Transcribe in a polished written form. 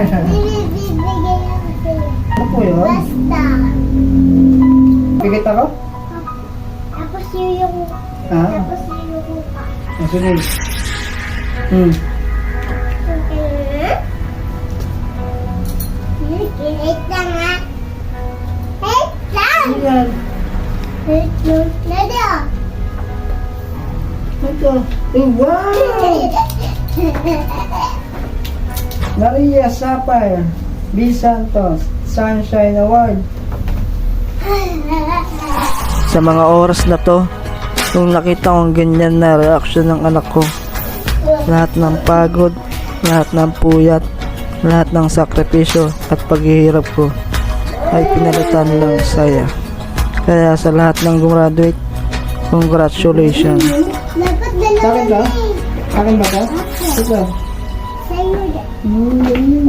Bibigyan ako sa'yo. Ano po yun? Basta. Bigit ako? Tapos yung... Ha? Tapos yung ka. Sige. Wait lang ha. Wait lang. Ayan. Wait lang. Nado. Ito. Oh, wow! Maria Sapphire B. Santos Sunshine Award. Sa mga oras na to, nung nakita kong ganyan na reaksyon ng anak ko, lahat ng pagod, lahat ng puyat, lahat ng sakripisyo at paghihirap ko ay pinalitan ng saya. Kaya sa lahat ng gumraduate, congratulations. Dapat dalawa Akin ba? na eh. Akin ba ito? Ito. Sa'yo.